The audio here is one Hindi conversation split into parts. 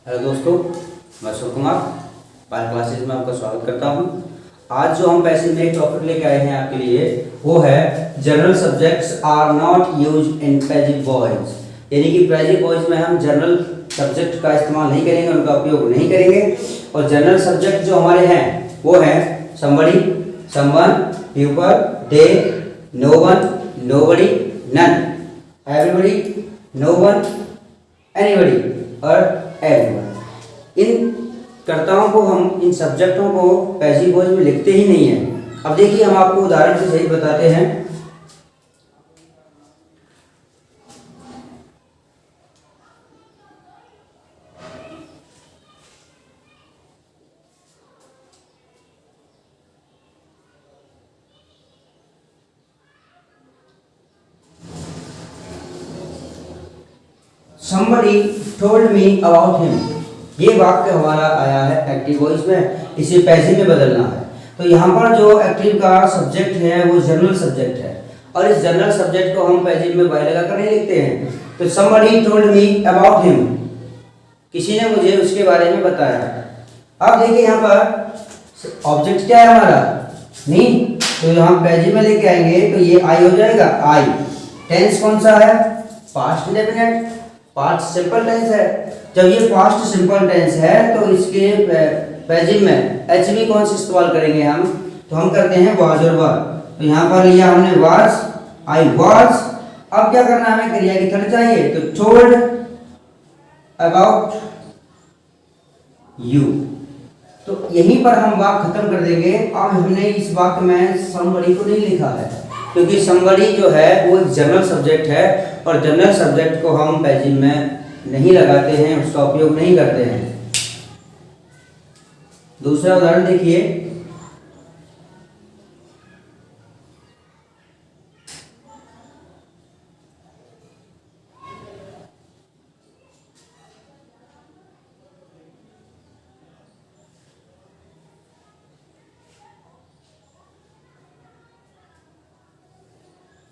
हेलो दोस्तों, मैं शिव कुमार पायल क्लासेज में आपका स्वागत करता हूं। आज जो हम पैसिव में एक टॉपिक लेके आए हैं आपके लिए वो है general subjects are not used in passive voice. यानी कि पैसिव वॉइस में हम जनरल सब्जेक्ट का इस्तेमाल नहीं करेंगे, उनका उपयोग नहीं करेंगे। और जनरल सब्जेक्ट जो हमारे हैं वो हैं somebody, someone, people, they, no one, nobody, none, everybody, no one, anybody और एवरीवन। इन कर्ताओं को हम इन सब्जेक्टों को पैसिव वॉइस में लिखते ही नहीं है। अब देखिए, हम आपको उदाहरण से सही बताते हैं। Somebody told me about him। ये वाक्य हमारा आया है एक्टिव वॉइस में, इसे पैसिव में बदलना है। तो यहाँ पर जो एक्टिव का सब्जेक्ट है वो जनरल सब्जेक्ट है और इस जनरल सब्जेक्ट को हम पैसिव में वाई लगाकर नहीं लिखते हैं। तो somebody told me about him, किसी ने मुझे उसके बारे में बताया। अब देखिए यहाँ पर ऑब्जेक्ट क्या है हमारा, मी। तो यहाँ पैसिव में लेके आएंगे तो ये आई हो जाएगा, आई। टेंस कौन सा है, past indefinite, past simple tense है। जब ये पास्ट सिंपल टेंस है तो इसके पैसिव में एच बी कौन सा इस्तेमाल करेंगे हम, तो हम करते हैं वाज और वर। तो यहाँ पर लिया हमने वाज, आई वाज। अब क्या करना है, हमें क्रिया की थर्ड चाहिए, तो टोल्ड अबाउट यू। तो यहीं पर हम वाक्य खत्म कर देंगे। अब हमने इस वाक्य में समबडी को नहीं लिखा है क्योंकि समबडी जो है वो एक जनरल सब्जेक्ट है और जनरल सब्जेक्ट को हम पैसिव में नहीं लगाते हैं, उसका उपयोग नहीं करते हैं। दूसरा उदाहरण देखिए,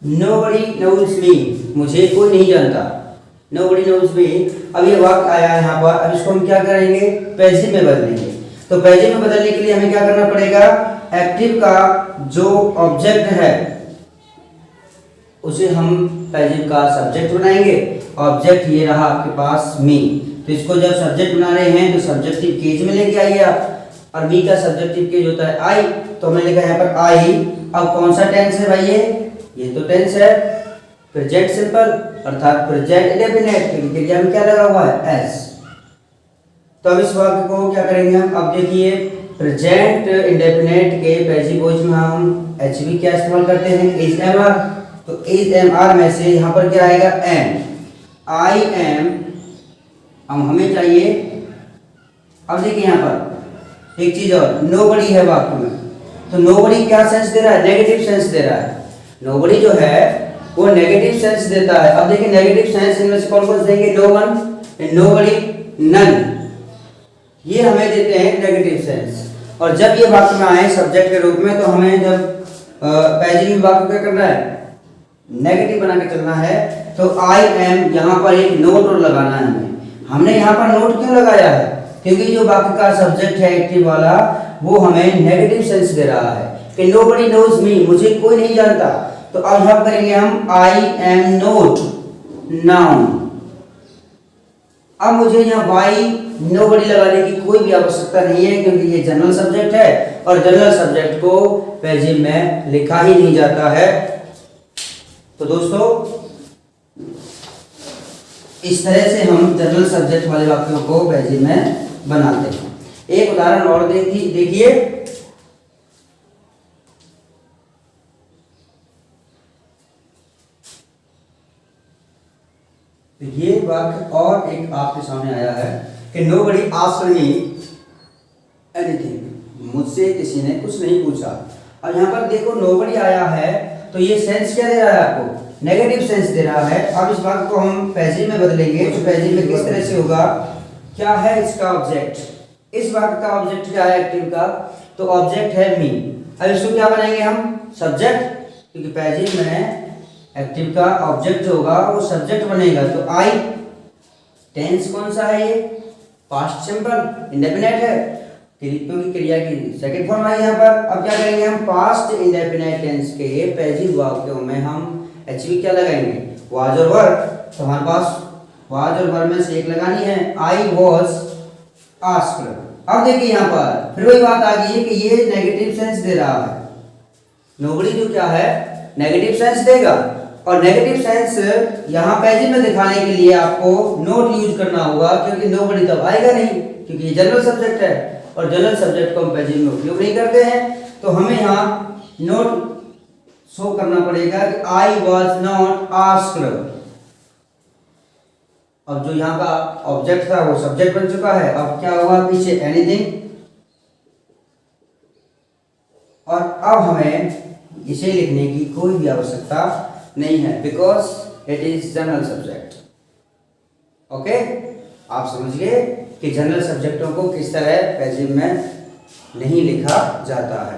Nobody knows me, मुझे कोई नहीं जानता। Nobody knows me। अब ये वाक्य आया है यहाँ पर, अब इसको हम क्या करेंगे, पैसिव में बदलेंगे। तो पैसिव में बदलने के लिए हमें क्या करना पड़ेगा, एक्टिव का जो ऑब्जेक्ट है उसे हम पैसिव का सब्जेक्ट बनाएंगे। ऑब्जेक्ट ये रहा आपके पास, मी। तो इसको जब सब्जेक्ट बना रहे हैं तो सब्जेक्टिव केज में लेके आइए आप, और मी का सब्जेक्टिव केज होता है आई। तो हमने लिखा यहाँ पर आई। अब कौन सा टेंस है भाई, ये तो टेंस है प्रेजेंट सिंपल अर्थात प्रेजेंट इंडेफिनिट, क्योंकि क्रिया में क्या लगा हुआ है, एस। तो अब इस वाक्य को क्या करेंगे हम, अब देखिए प्रेजेंट इंडेफिनिट के पैसिव वॉइस में हम एच बी क्या इस्तेमाल करते हैं, इज एम आर। तो इज एम आर में से यहाँ पर क्या आएगा, एम, आई एम। अब हमें चाहिए, अब देखिए यहाँ पर एक चीज और, नोबडी है वाक्य में। तो नोबडी क्या सेंस दे रहा है, नेगेटिव सेंस दे रहा है। नोबडी जो है वो नेगेटिव सेंस देता है। अब देखिए नेगेटिव सेंस इनमें से कौन कौन से देंगे, नो वन, नोबडी, नन। ये हमें देते हैं नेगेटिव सेंस। और जब ये वाक्य में आए सब्जेक्ट के रूप में तो हमें जब पैसिव में वाक्य क्या करना है, नेगेटिव बना के चलना है। तो आई एम यहाँ पर एक नोट और लगाना है हमें। हमने यहाँ पर नोट क्यों लगाया है, क्योंकि जो वाक्य का सब्जेक्ट है एक्टिव वाला वो हमें नेगेटिव सेंस दे रहा है कि nobody knows me, मुझे कोई नहीं जानता। तो अब यहाँ करेंगे हम I am not noun। अब मुझे यहाँ why nobody लगाने की कोई भी आवश्यकता नहीं है क्योंकि ये जनरल सब्जेक्ट है और जनरल सब्जेक्ट को पैसिव में लिखा ही नहीं जाता है। तो दोस्तों इस तरह से हम जनरल सब्जेक्ट वाले वाक्यों को पैसिव में बनाते हैं। एक उदाहरण और देखिए, तो ये वाक्य और एक आपके सामने आया है कि nobody asked me anything, मुझसे किसी ने कुछ नहीं पूछा। अब यहाँ पर देखो nobody आया है तो ये सेंस क्या दे रहा है आपको, नेगेटिव सेंस दे रहा है। अब इस वाक्य को हम पैसिव में बदलेंगे तो पैसिव में किस तरह से होगा, क्या है इसका ऑब्जेक्ट, इस वाक्य का ऑब्जेक्ट क्या है एक्टिव का, तो ऑब्जेक्ट है मी। अब इसको क्या बनाएंगे हम, सब्जेक्ट, क्योंकि पैसिव में एक्टिव का ऑब्जेक्ट जो होगा वो सब्जेक्ट बनेगा। तो आई, टेंस कौन सा है ये, पास्ट सिंपल इंडेफिनेट है क्योंकि क्रिया की सेकंड फॉर्म आई यहाँ पर। अब क्या करेंगे हम पास्ट इंडेफिनेट टेंस के पैसिव वाक्यों में हम एचवी क्या लगाएंगे, वाज और वर। तो हमारे पास वाज और वर में से एक लगानी है, आई वॉज आस्क्ड। अब देखिए यहाँ पर फिर वही बात आ गई है कि ये नेगेटिव सेंस दे रहा है, नोबडी जो क्या है नेगेटिव सेंस देगा। और नेगेटिव सेंस यहाँ पैसिव में दिखाने के लिए आपको नोट यूज करना होगा, क्योंकि नोबडी तब आएगा नहीं, क्योंकि ये जनरल सब्जेक्ट है और जनरल सब्जेक्ट को हम पैसिव में उपयोग नहीं करते हैं। तो हमें यहाँ नोट शो करना पड़ेगा कि आई वॉज नॉट आस्क्ड। अब जो यहाँ का ऑब्जेक्ट था वो सब्जेक्ट बन चुका है। अब क्या हुआ पीछे एनीथिंग, और अब हमें इसे लिखने की कोई भी आवश्यकता नहीं है, because it is general subject. Okay, आप समझ गए कि जनरल सब्जेक्टों को किस तरह पैसिव में नहीं लिखा जाता है।